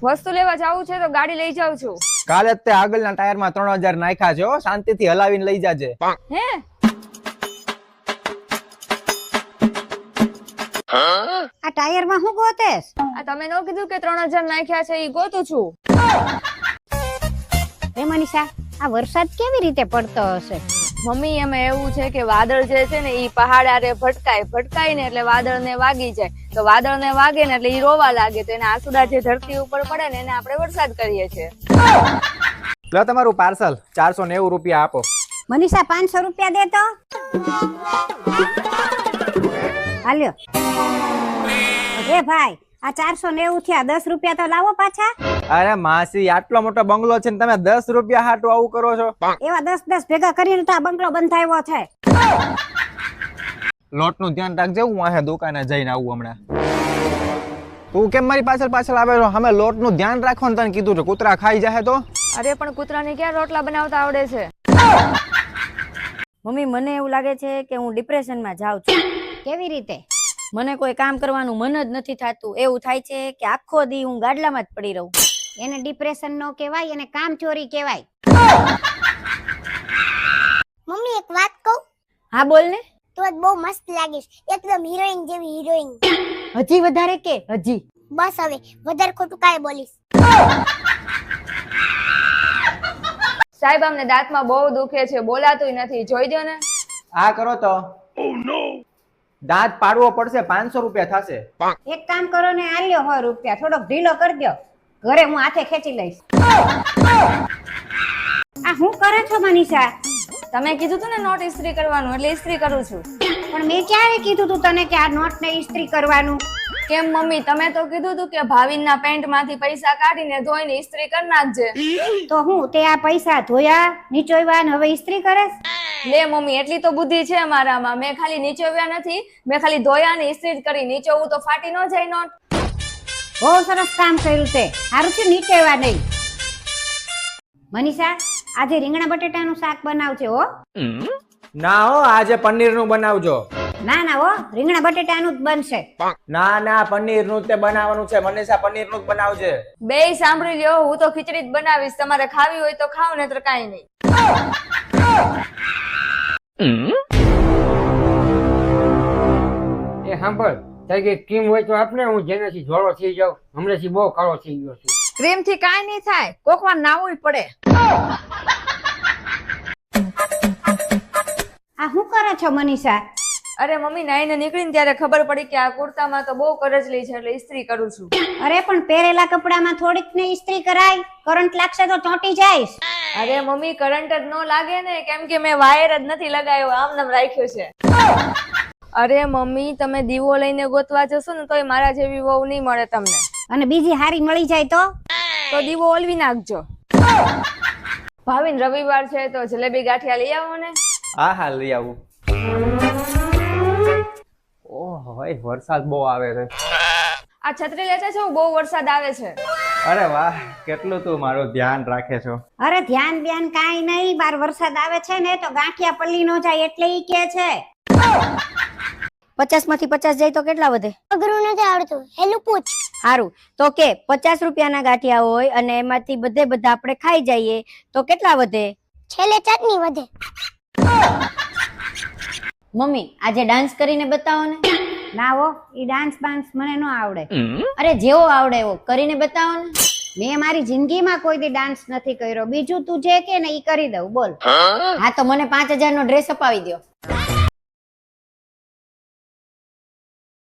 વસ્તુ લેવા જાવું છે તો ગાડી લઈ જાઉં છું. કાલે જ તે આગળના ટાયરમાં 3000 નાખ્યા છે હો, શાંતિથી હલાવીને લઈ જાજે. હે આ ટાયરમાં હું ગોતેસ? આ તમે નો કીધું કે 3000 નાખ્યા છે ઈ ગોતું છું. હે મનીષા, આ વરસાદ કેવી રીતે પડતો હશે? મમ્મી એમાં એવું છે કે વાદળ જે છે ને ઈ પહાડ આરે ભટકાય ને એટલે વાદળ ને વાગી જાય, તો વાદળ ને વાગે ને એટલે ઈ રોવા લાગે, તો એના આસુડા જે ધરતી ઉપર પડે ને એને આપણે વરસાદ કરીએ છીએ. લો તમારું પાર્સલ 490 રૂપિયા આપો. મનીષા 500 રૂપિયા દે તો. હાલ્યો. અરે ભાઈ, આ 490 થયા, 10 રૂપિયા તો લાવો પાછા. અરે માસી, આટલો મોટો બંગલો છે ને તમે 10 રૂપિયા હાટું આવું કરો છો? એવા 10 ભેગા કરીને તો આ બંગલો બંધાવ્યો છે. લોટનું ધ્યાન રાખજે, હું આ દુકાને જઈને આવું હમણાં. તું કેમ મારી પાછળ આવે છો? અમે લોટનું ધ્યાન રાખવાનું તને કીધું છે, કૂતરા ખાઈ જાય તો. અરે પણ કૂતરાને ક્યાં રોટલા બનાવતા આવડે છે? મમ્મી, મને એવું લાગે છે કે હું ડિપ્રેશનમાં જાઉં છું. કેવી રીતે? મને કોઈ કામ કરવાનું મન જ નથી થતું. એવું થાય છે કે આખો દી હું ગાડલામાં જ પડી રહું. એને ડિપ્રેશન નો કહેવાય, એને કામ ચોરી કહેવાય. મમ્મી એક વાત કહું? હા બોલ ને. તું આજ બહુ મસ્ત લાગીશ, એકદમ હિરોઈન જેવી હિરોઈન. હજી વધારે કે હજી? બસ હવે વધારે ખોટું કાંઈ બોલીશ. સાહેબ અમને દાંતમાં બહુ દુખે છે, બોલાતુંય નથી, જોઈ દો ને. આ કરો તો દાંત પાડવો પડશે, 500 રૂપિયા થશે. એક કામ કરો ને, આ લ્યો 100 રૂપિયા, થોડોક ઢીલો કરી દો, ઘરે હું હાથે ખેંચી લઈશ. આ હું કરે છો મનીષા? તમે કીધું તું ને નોટ ઇસ્ત્રી કરવાનું, એટલે ઇસ્ત્રી કરું છું. પણ મેં ક્યારે કીધું તું તને કે આ નોટ ને ઇસ્ત્રી કરવાનું? કેમ મમ્મી, તમે તો કીધું તું કે ભાવિનના પેન્ટ માંથી પૈસા કાઢીને ધોઈને ઇસ્ત્રી કરી નાખજે. તો હું તે આ પૈસા ધોયા, નીચોવ્યા ને હવે ઇસ્ત્રી કરેસ? લે મમ્મી, એટલી તો બુદ્ધિ છે મારામાં. મેં ખાલી નીચોવ્યા નથી, મેં ખાલી ધોયા ને ઇસ્ત્રી જ કરી. નીચોવું તો ફાટી ન જાય નોટ. બહુ સરસ કામ કર્યું તે. સારું છે નીચોવ્યા નહીં. મનીષા, આજે રીંગણા બટેટાનું શાક બનાવજે હો. ના હો, આજે પનીરનું બનાવજો. ના ના હો, રીંગણા બટેટાનું જ બનશે. ના પનીરનું જ તે બનાવવાનું છે. મનીષા, પનીરનું જ બનાવજે. બેય સાંભળી લ્યો, હું તો ખીચડી જ બનાવીશ. તમારે ખાવી હોય તો ખાવ, નહીતર કાંઈ નહીં. એ સાંભળ, તારી કઈ ક્રીમ હોય તો આપને, હું જેનાથી ધોળો થઈ જાઉં. હમણાંથી બહુ કાળો થઈ ગયો છું. ક્રીમ થી કાંઈ નહીં થાય, કોક વાર નાવું પડે. આ શું કરે છો મનીષા? અરે મમ્મી, નાઈને નીકળીને ત્યારે ખબર પડી કે આ કુર્તામાં તો બહુ કરજલી છે, એટલે ઇસ્ત્રી કરું છું. અરે પણ પહેરેલા કપડામાં થોડીક ને ઇસ્ત્રી કરાય, કરંટ લાગશે તો ચોંટી જાયશ. અરે મમ્મી, કરંટ જ ન લાગે ને, કેમ કે મેં વાયર જ નથી લગાવ્યો, આમ નામ રાખ્યો છે. અરે મમ્મી, તમે દીવો લઈને ગોતવા જશો ને તોય મારા જેવી વહુ નહીં મળે તમને. અને બીજી હારી મળી જાય તો દીવો ઓલવી નાખજો. ભાવિન, રવિવાર છે તો જલેબી ગાંઠિયા લઈ આવો ને. હા લઈ આવું. ઓહો, વરસાદ બહુ આવે છે. આ છત્રી લેતા છો, બહુ વરસાદ આવે છે. અરે વાહ, કેટલું તું મારું ધ્યાન રાખે છો. અરે ધ્યાન બ્યાન કાંઈ નહીં, બાર વરસાદ આવે છે ને તો ગાંઠિયા પલ્લી નો જાય એટલે ઈ કે છે. 50 માંથી 50 જાય તો કેટલા વધે? અઘરું નથી આવડતું, હેલું પૂછ. સારું, તો કે 50 રૂપિયાના ગાંઠિયા હોય અને એમાંથી બધા આપણે ખાઈ જઈએ તો કેટલા વધે? છેલ્લે ચટણી વધે. મમ્મી, આજે ડાન્સ કરીને બતાવો ને. ના હો, ઈ ડાન્સ બાન્સ મને ન આવડે. અરે જેવો આવડે એવો કરીને બતાવો ને. મેં મારી જિંદગીમાં કોઈ દી ડાન્સ નથી કર્યો. બીજું તું જે કે ને ઈ કરી દઉં, બોલ. હા તો મને 5000 નો ડ્રેસ અપાવી દો.